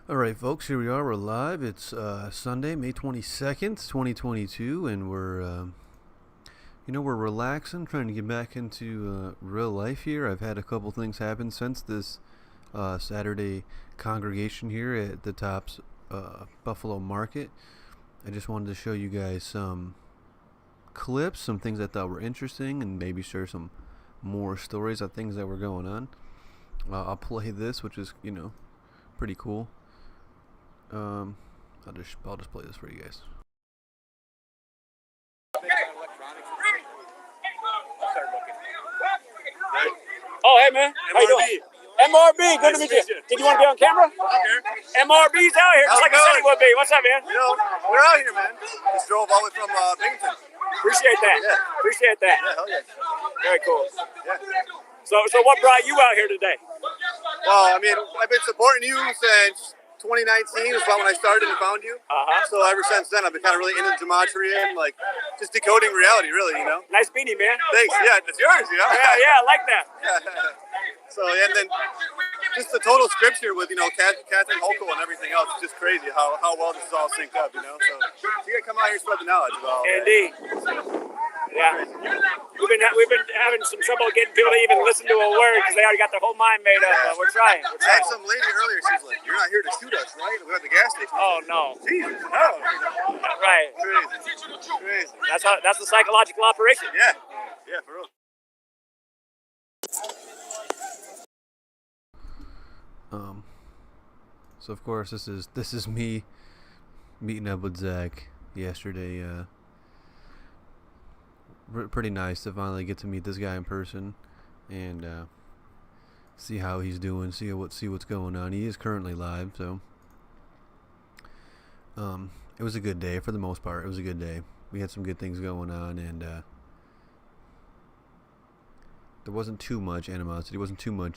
All right, folks, here we are. We're live. It's Sunday, May 22nd, 2022, and we're relaxing, trying to get back into real life here. I've had a couple things happen since this Saturday congregation here at the Tops Buffalo Market. I just wanted to show you guys some clips, some things I thought were interesting, and maybe share some more stories of things that were going on. I'll play this, which is, pretty cool. I'll just play this for you guys. Oh, hey, man. How you doing? MRB, good to meet you. Did you want to be on camera? Okay. MRB's out here, just like I said he would be. What's up, man? We're out here, man. Just drove all the way from Binghamton. Appreciate that. Yeah. Appreciate that. Yeah, hell yeah. Very cool. Yeah. So what brought you out here today? Well, I mean, I've been supporting you since 2019 was about when I started and found you. So ever since then, I've been kind of really into gematria and like just decoding reality, really, Nice beanie, man. Thanks. Yeah, it's yours, Yeah, I like that. So, and then just the total scripture with, Catherine Hochul and everything else is just crazy how well this is all synced up, So you gotta come out here and spread the knowledge about all that. Indeed. Yeah. We've been having some trouble getting people to even listen to a word because they already got their whole mind made up. But we're trying. I had some lady earlier, she's like, "You're not here to shoot us, right? We're at the gas station." Oh, no. Jesus, no. Right. Crazy. That's the psychological operation. Yeah, for real. So of course this is me meeting up with Zach yesterday. Pretty nice to finally get to meet this guy in person and see how he's doing, see what's going on. He is currently live, so it was a good day for the most part. It was a good day. We had some good things going on, and there wasn't too much animosity. Wasn't too many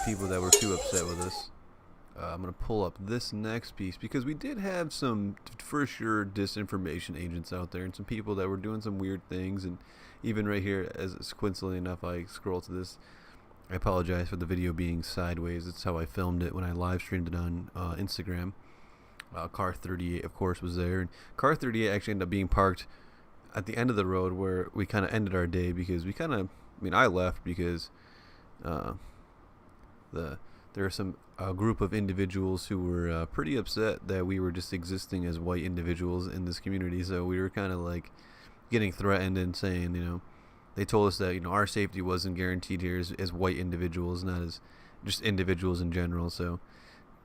people that were too upset with us. I'm going to pull up this next piece because we did have some, for sure, disinformation agents out there and some people that were doing some weird things. And even right here, as coincidentally enough, I scroll to this. I apologize for the video being sideways. It's how I filmed it when I live streamed it on Instagram. Car 38, of course, was there. And car 38 actually ended up being parked at the end of the road where we kind of ended our day because I left because there are some group of individuals who were pretty upset that we were just existing as white individuals in this community. So we were kind of like getting threatened and saying, they told us that our safety wasn't guaranteed here as white individuals, not as just individuals in general. So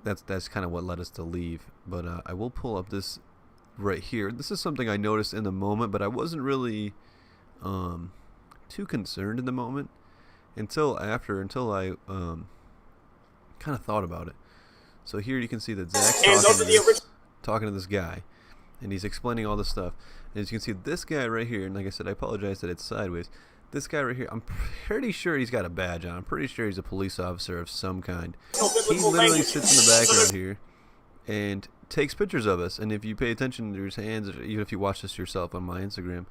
that's kind of what led us to leave. But I will pull up this right here. This is something I noticed in the moment, but I wasn't really too concerned in the moment until I kind of thought about it. So here you can see that Zach's talking to this guy, and he's explaining all this stuff. And as you can see, this guy right here, and like I said, I apologize that it's sideways. This guy right here, I'm pretty sure he's got a badge on. I'm pretty sure he's a police officer of some kind. He literally sits in the background here and takes pictures of us. And if you pay attention to his hands, even if you watch this yourself on my Instagram,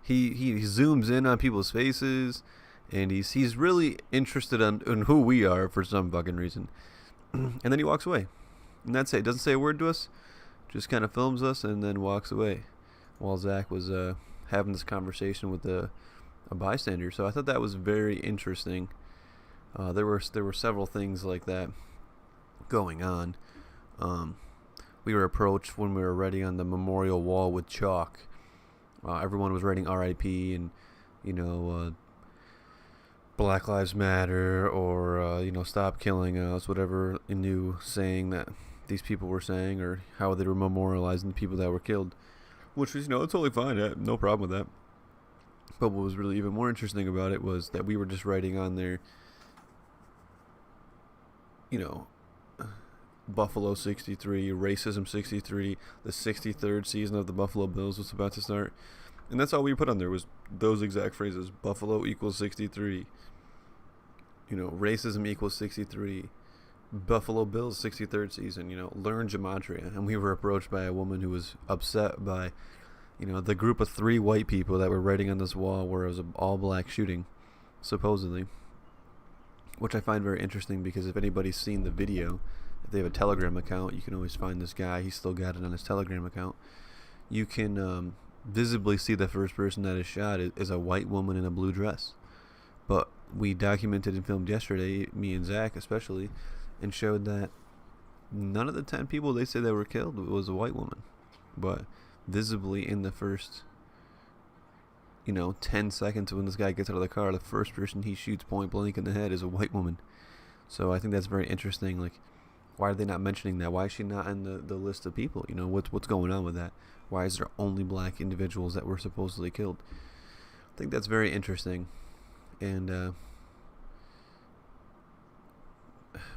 he zooms in on people's faces. And he's really interested in who we are for some fucking reason. And then he walks away. And that's it. Doesn't say a word to us. Just kind of films us and then walks away. While Zach was having this conversation with a bystander. So I thought that was very interesting. There were several things like that going on. We were approached when we were writing on the memorial wall with chalk. Everyone was writing R.I.P. and, Black Lives Matter or, stop killing us, whatever new saying that these people were saying or how they were memorializing the people that were killed, which was, it's totally fine. I have no problem with that. But what was really even more interesting about it was that we were just writing on there, Buffalo 63, Racism 63, the 63rd season of the Buffalo Bills was about to start. And that's all we put on there was those exact phrases. Buffalo equals 63. Racism equals 63. Buffalo Bills 63rd season. Learn gematria. And we were approached by a woman who was upset by, the group of 3 white people that were writing on this wall where it was an all-black shooting, supposedly. which I find very interesting because if anybody's seen the video, if they have a Telegram account, you can always find this guy. He's still got it on his Telegram account. You can visibly see the first person that is shot is a white woman in a blue dress. But we documented and filmed yesterday, me and Zach especially, and showed that none of the 10 people they said that were killed was a white woman. But visibly in the first 10 seconds when this guy gets out of the car, the first person he shoots point blank in the head is a white woman. So I think that's very interesting. Like, why are they not mentioning that? Why is she not in the list of people? What's going on with that? Why is there only black individuals that were supposedly killed? I think that's very interesting. And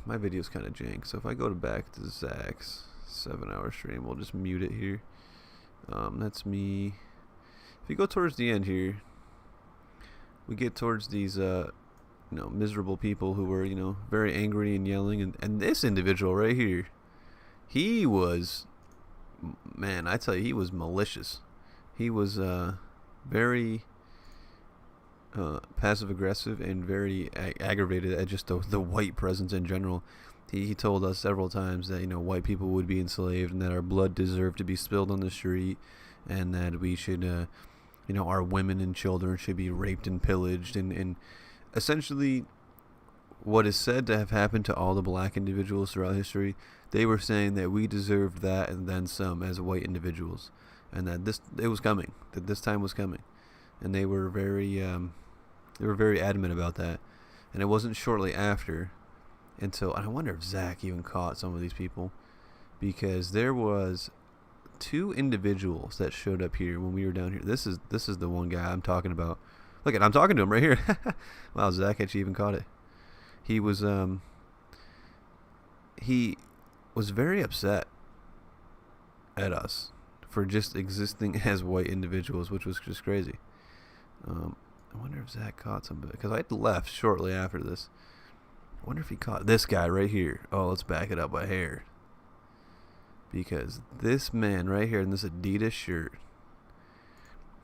my video's kind of jank, so if I go back to Zach's 7-hour stream, we'll just mute it here. That's me. If you go towards the end here, we get towards these miserable people who were very angry and yelling, and this individual right here, he was, man, I tell you, he was malicious. He was very passive aggressive and very aggravated at just the white presence in general. He told us several times that white people would be enslaved and that our blood deserved to be spilled on the street, and that we should our women and children should be raped and pillaged, and essentially what is said to have happened to all the black individuals throughout history. They were saying that we deserved that and then some as white individuals, and that it was coming, that this time was coming, and they were very adamant about that. And it wasn't shortly after until, and I wonder if Zach even caught some of these people, because there was 2 individuals that showed up here when we were down here. This is the one guy I'm talking about. Look at, I'm talking to him right here. Wow, Zach actually even caught it. He was very upset at us for just existing as white individuals, which was just crazy. I wonder if Zach caught somebody, because I left shortly after this. I wonder if he caught this guy right here. Oh, let's back it up by hair. Because this man right here in this Adidas shirt,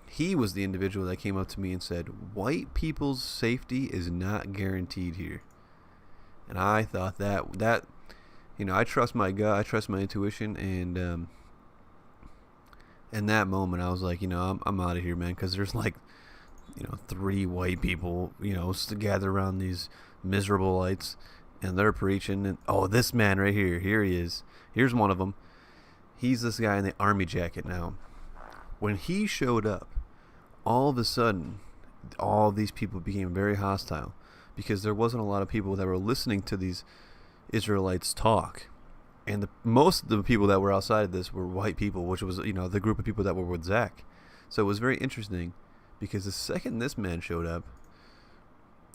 he was the individual that came up to me and said, white people's safety is not guaranteed here. And I thought that I trust my gut, I trust my intuition, and in that moment I was like, I'm out of here, man, because there's like 3 white people gathered around these miserable lights, and they're preaching, and this man right here he is, here's one of them. He's this guy in the army jacket. Now, when he showed up, all of a sudden, all of these people became very hostile, because there wasn't a lot of people that were listening to these Israelites talk. And most of the people that were outside of this were white people, which was, the group of people that were with Zach. So it was very interesting, because the second this man showed up,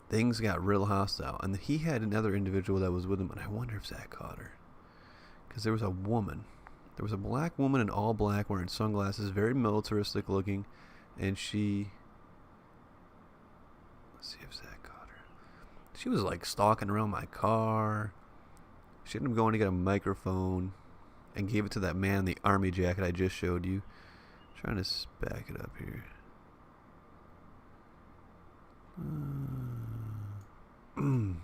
things got real hostile. And he had another individual that was with him, and I wonder if Zach caught her. Because there was a woman. There was a black woman in all black wearing sunglasses, very militaristic looking, and she... Let's see if Zach caught her. She was like stalking around my car. She ended up going to get a microphone and gave it to that man in the army jacket I just showed you. I'm trying to back it up here. Trying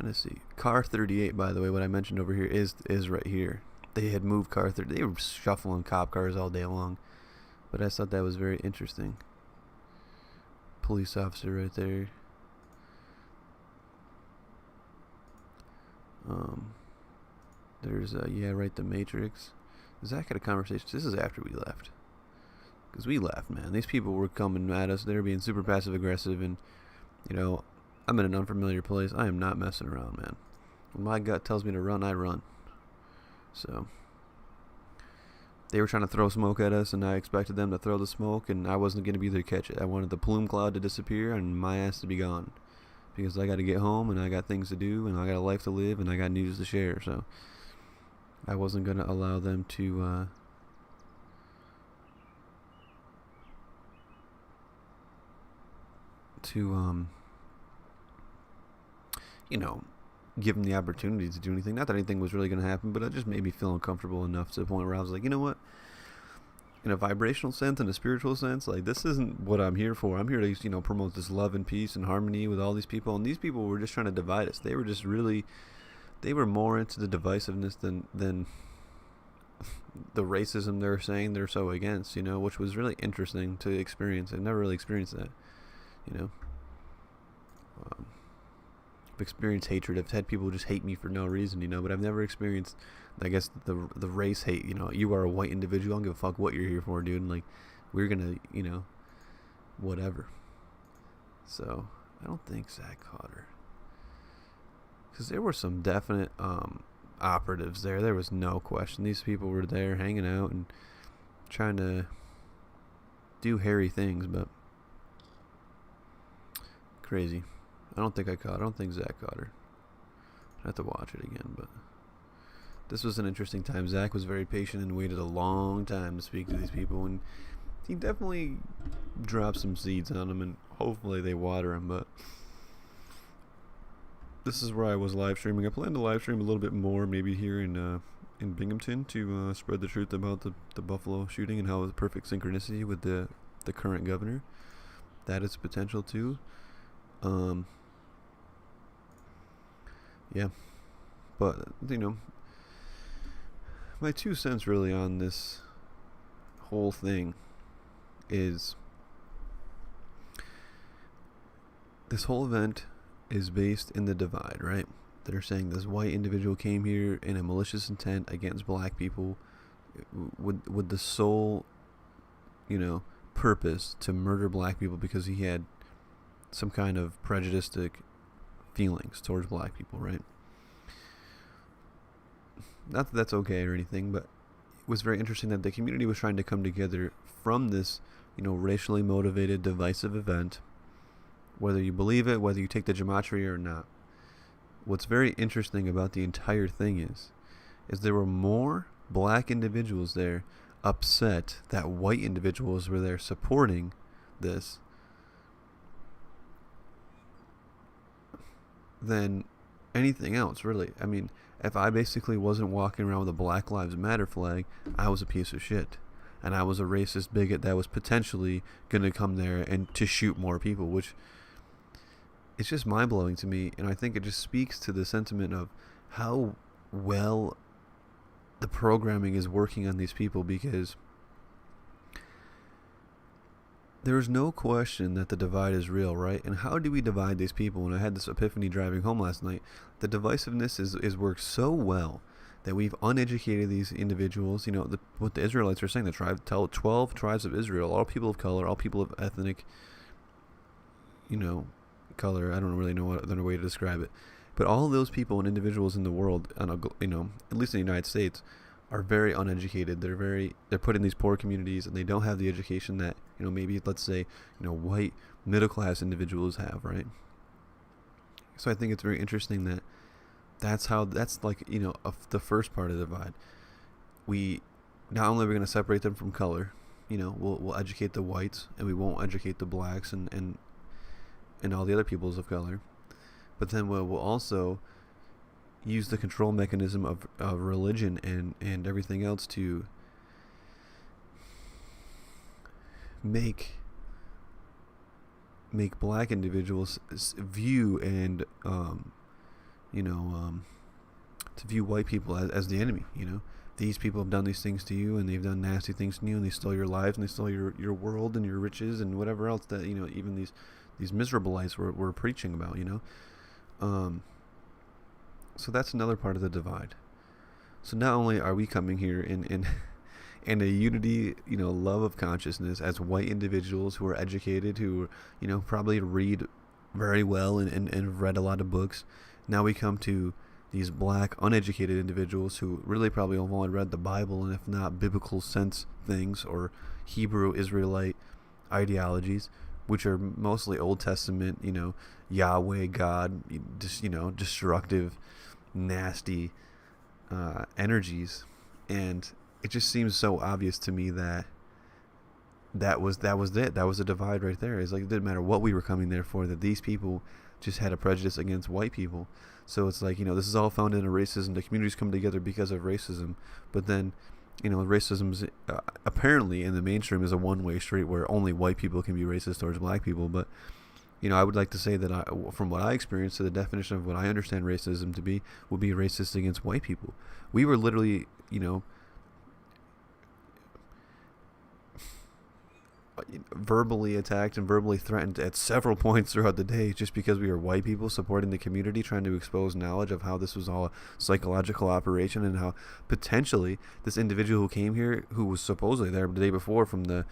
to see. Car 38, by the way, what I mentioned over here is right here. They had moved car 30. They were shuffling cop cars all day long. But I thought that was very interesting. Police officer right there. There's right, the Matrix. Zach had a conversation. This is after we left. Because we left, man. These people were coming at us. They were being super passive aggressive, and I'm in an unfamiliar place. I am not messing around, man. When my gut tells me to run, I run. So they were trying to throw smoke at us, and I expected them to throw the smoke, and I wasn't going to be there to catch it. I wanted the plume cloud to disappear and my ass to be gone, because I got to get home, and I got things to do, and I got a life to live, and I got news to share. So I wasn't going to allow them to give them the opportunity to do anything. Not that anything was really going to happen, but it just made me feel uncomfortable enough to the point where I was like, you know what? in a vibrational sense, in a spiritual sense, like, this isn't what I'm here for. I'm here to, promote this love and peace and harmony with all these people. And these people were just trying to divide us. They were just really, they were more into the divisiveness than the racism they're saying they're so against, which was really interesting to experience. I've never really experienced that, I've experienced hatred. I've had people just hate me for no reason, but I've never experienced, I guess, the race hate. You are a white individual. I don't give a fuck what you're here for, dude. And, like, we're gonna, whatever. So I don't think Zach caught her, because there were some definite operatives there. There was no question. These people were there hanging out and trying to do hairy things, but crazy. I don't think Zach caught her. I have to watch it again, but this was an interesting time. Zach was very patient and waited a long time to speak to these people, and he definitely dropped some seeds on them, and hopefully they water them. But this is where I was live streaming. I plan to live stream a little bit more, maybe here in Binghamton, to spread the truth about the Buffalo shooting and how it's perfect synchronicity with the current governor. That is potential too. Yeah, but my 2 cents really on this whole thing is, this whole event is based in the divide, right? They're saying this white individual came here in a malicious intent against black people, with the sole, purpose to murder black people because he had some kind of prejudiced feelings towards black people, right? Not that that's okay or anything, but it was very interesting that the community was trying to come together from this, racially motivated, divisive event, whether you believe it, whether you take the gematria or not. What's very interesting about the entire thing is there were more black individuals there upset that white individuals were there supporting this than anything else, really. I mean, if I basically wasn't walking around with a Black Lives Matter flag, I was a piece of shit. And I was a racist bigot that was potentially going to come there and to shoot more people, which it's just mind-blowing to me. And I think it just speaks to the sentiment of how well the programming is working on these people, because there's no question that the divide is real, right? And how do we divide these people? When I had this epiphany driving home last night, the divisiveness is worked so well that we've uneducated these individuals. What the Israelites are saying, the 12 tribes of Israel, all people of color, all people of ethnic, color. I don't really know what other way to describe it. But all of those people and individuals in the world, at least in the United States, are very uneducated. They're put in these poor communities, and they don't have the education that, maybe, let's say, white middle-class individuals have, right? So I think it's very interesting that that's like, the first part of the divide. We, not only are we going to separate them from color, we'll educate the whites, and we won't educate the blacks and all the other peoples of color. But then we'll also use the control mechanism of religion and everything else to make black individuals view and to view white people as the enemy. These people have done these things to you, and they've done nasty things to you, and they stole your lives, and they stole your world and your riches and whatever else that even these miserableites were preaching about. So that's another part of the divide. So not only are we coming here in a unity, love of consciousness as white individuals who are educated, who, probably read very well and read a lot of books. Now we come to these black, uneducated individuals who really probably have only read the Bible, and if not biblical sense things or Hebrew Israelite ideologies, which are mostly Old Testament, Yahweh, God, just, destructive, nasty energies. And it just seems so obvious to me that was it. That was a divide right there. It's like, it didn't matter what we were coming there for, that these people just had a prejudice against white people. So it's like, this is all founded in racism. The communities come together because of racism. But then racism apparently in the mainstream is a one-way street where only white people can be racist towards black people. But I would like to say that from what I experienced, the definition of what I understand racism to be would be racist against white people. We were literally, verbally attacked and verbally threatened at several points throughout the day just because we were white people supporting the community, trying to expose knowledge of how this was all a psychological operation, and how potentially this individual who came here, who was supposedly there the day before from the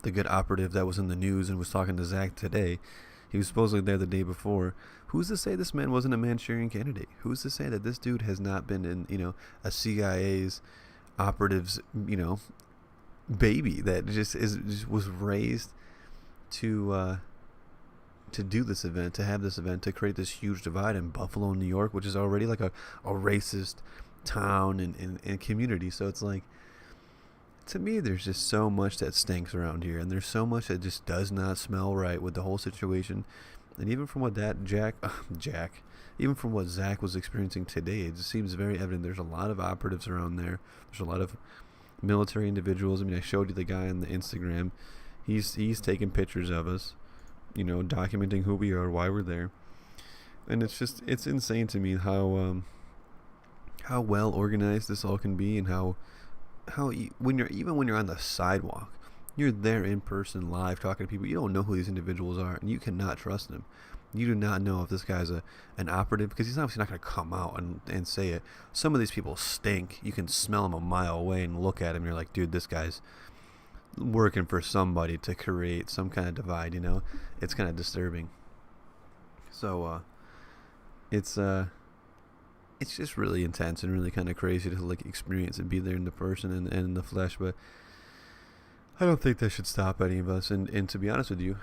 good operative that was in the news and was talking to Zach today, he was supposedly there the day before. Who's to say this man wasn't a Manchurian candidate? Who's to say that this dude has not been in a CIA's operatives baby that just was raised to do this event, to have this event, to create this huge divide in Buffalo, New York, which is already like a racist town and community. So it's like, to me, there's just so much that stinks around here, and there's so much that just does not smell right with the whole situation. And even from what even from what Zach was experiencing today, it just seems very evident there's a lot of operatives around there. There's a lot of military individuals. I showed you the guy on the Instagram. He's taking pictures of us, documenting who we are, why we're there. And it's insane to me how well organized this all can be, and how when you're on the sidewalk, you're there in person, live, talking to people. You don't know who these individuals are, and you cannot trust them. You do not know if this guy's an operative, because he's obviously not going to come out and say it. Some of these people stink. You can smell them a mile away and look at him. You're like, dude, this guy's working for somebody to create some kind of divide. It's kind of disturbing. So it's just really intense and really kind of crazy to experience and be there in the person and in the flesh. But I don't think that should stop any of us. And to be honest with you,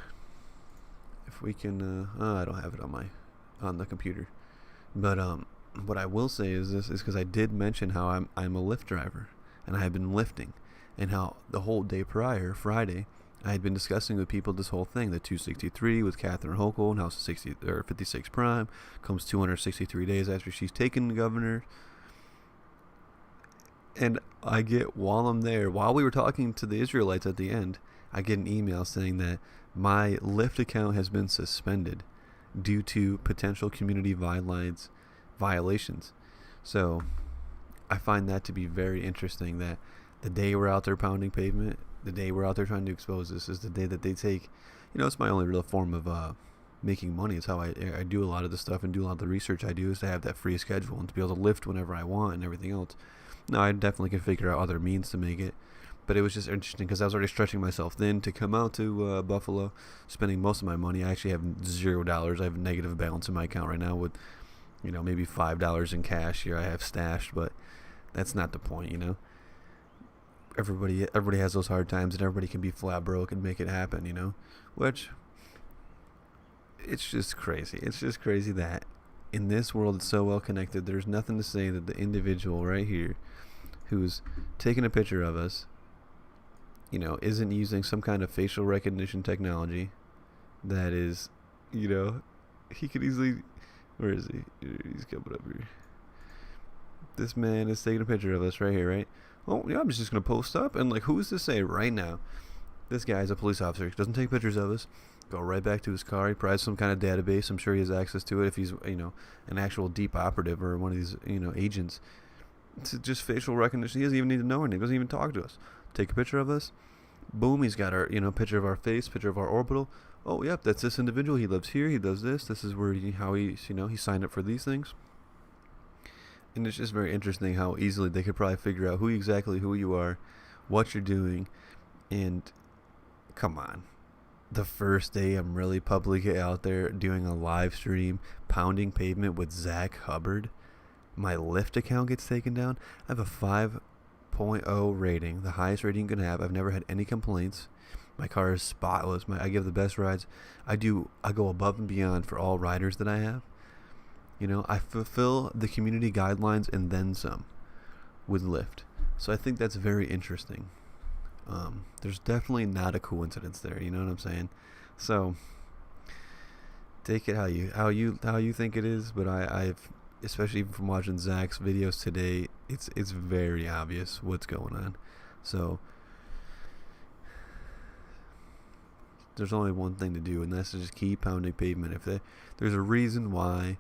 if we can, I don't have it on the computer, but what I will say is this, is because I did mention how I'm a Lyft driver, and I have been lifting, and how the whole day prior, Friday, I had been discussing with people this whole thing, the 263 with Catherine Hochul, and how 56 prime comes 263 days after she's taken the governor. And I get, while we were talking to the Israelites at the end, I get an email saying that my Lyft account has been suspended due to potential community violations. So I find that to be very interesting, that the day we're out there pounding pavement, the day we're out there trying to expose this, is the day that they take, it's my only real form of making money. It's how I do a lot of the stuff and do a lot of the research I do, is to have that free schedule and to be able to lift whenever I want and everything else. Now, I definitely can figure out other means to make it, but it was just interesting because I was already stretching myself thin to come out to Buffalo, spending most of my money. I actually have $0. I have a negative balance in my account right now with, maybe $5 in cash here I have stashed, but that's not the point, Everybody has those hard times, and everybody can be flat broke and make it happen, which, it's just crazy. It's just crazy that in this world it's so well connected. There's nothing to say that the individual right here who's taking a picture of us, isn't using some kind of facial recognition technology that is, he could easily, where is he? He's coming up here. This man is taking a picture of us right here, right? Oh, yeah, I'm just going to post up, and who's to say right now this guy's a police officer, he doesn't take pictures of us, go right back to his car, he probably has some kind of database, I'm sure he has access to it if he's, an actual deep operative or one of these, agents. It's just facial recognition. He doesn't even need to know anything, he doesn't even talk to us. Take a picture of us, boom, he's got our, picture of our face, picture of our orbital. Oh, yep, that's this individual, he lives here, he does this is where how he signed up for these things. And it's just very interesting how easily they could probably figure out who you are, what you're doing. And come on, the first day I'm really publicly out there doing a live stream, pounding pavement with Zach Hubbard, my Lyft account gets taken down. I have a 5.0 rating, the highest rating you can have. I've never had any complaints. My car is spotless. I give the best rides. I go above and beyond for all riders that I have. I fulfill the community guidelines and then some with Lyft. So I think that's very interesting. There's definitely not a coincidence there. You know what I'm saying? So take it how you think it is. But especially even from watching Zach's videos today, it's very obvious what's going on. So there's only one thing to do, and that's to just keep pounding pavement. There's a reason why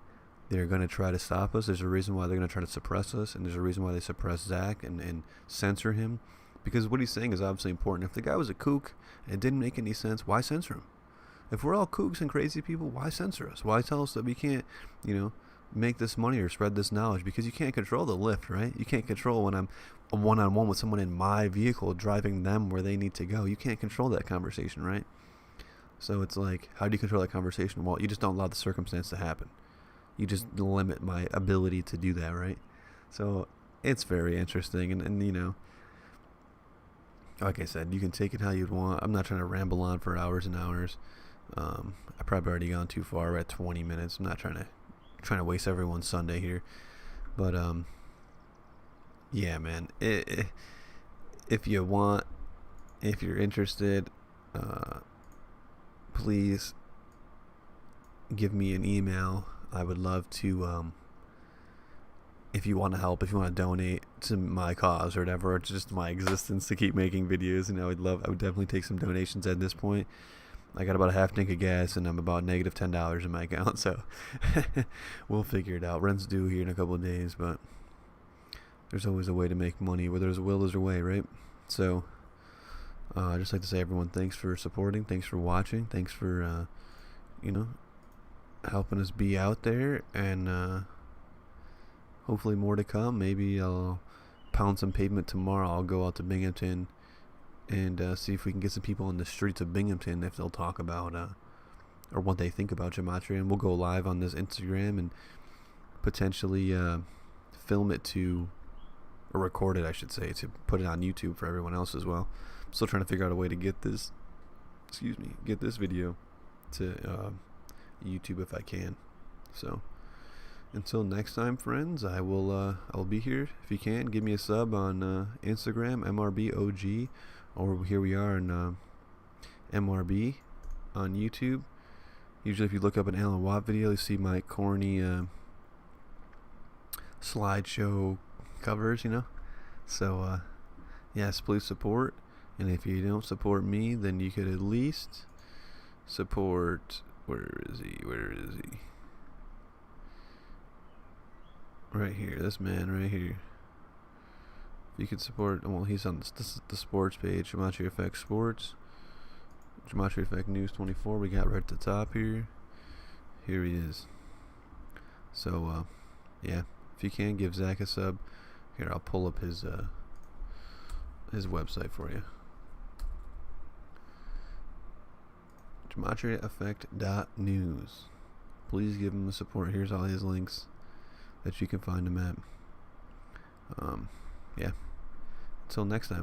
they're going to try to stop us. There's a reason why they're going to try to suppress us, and there's a reason why they suppress Zach and censor him, because what he's saying is obviously important. If the guy was a kook and it didn't make any sense, why censor him? If we're all kooks and crazy people, why censor us? Why tell us that we can't, make this money or spread this knowledge? Because you can't control the lift, right? You can't control when I'm one-on-one with someone in my vehicle driving them where they need to go. You can't control that conversation, right? So it's like, how do you control that conversation? Well, you just don't allow the circumstance to happen. You just limit my ability to do that, right? So it's very interesting, and like I said, you can take it how you'd want. I'm not trying to ramble on for hours and hours. I probably already gone too far. We're at 20 minutes. I'm not trying to waste everyone's Sunday here, but yeah, man. If you're interested, please give me an email. I would love to, if you want to help, if you want to donate to my cause or whatever, or just my existence to keep making videos, I would definitely take some donations at this point. I got about a half tank of gas, and I'm about negative $10 in my account, so we'll figure it out. Rent's due here in a couple of days, but there's always a way to make money. Where there's a will, there's a way, right? So I'd just like to say, everyone, thanks for supporting, thanks for watching, thanks for, helping us be out there, and hopefully more to come. Maybe I'll pound some pavement tomorrow. I'll go out to Binghamton and see if we can get some people on the streets of Binghamton, if they'll talk about or what they think about gematria, and we'll go live on this Instagram and potentially film it or record it, I should say, to put it on YouTube for everyone else as well. I'm still trying to figure out a way to get this video to YouTube if I can. So until next time, friends, I'll be here. If you can, give me a sub on Instagram, MRBOG, or here we are on MRB on YouTube. Usually if you look up an Alan Watt video, you see my corny slideshow covers, So yes, please support. And if you don't support me, then you could at least support, where is he? Right here, this man right here. If you could support, well, he's on the sports page, Gematria Effect Sports, Gematria Effect News 24. We got right at the top here. Here he is. So, yeah, if you can, give Zach a sub. Here, I'll pull up his website for you. GematriaEffect.news. Please give him the support. Here's all his links that you can find him at. Yeah. Until next time.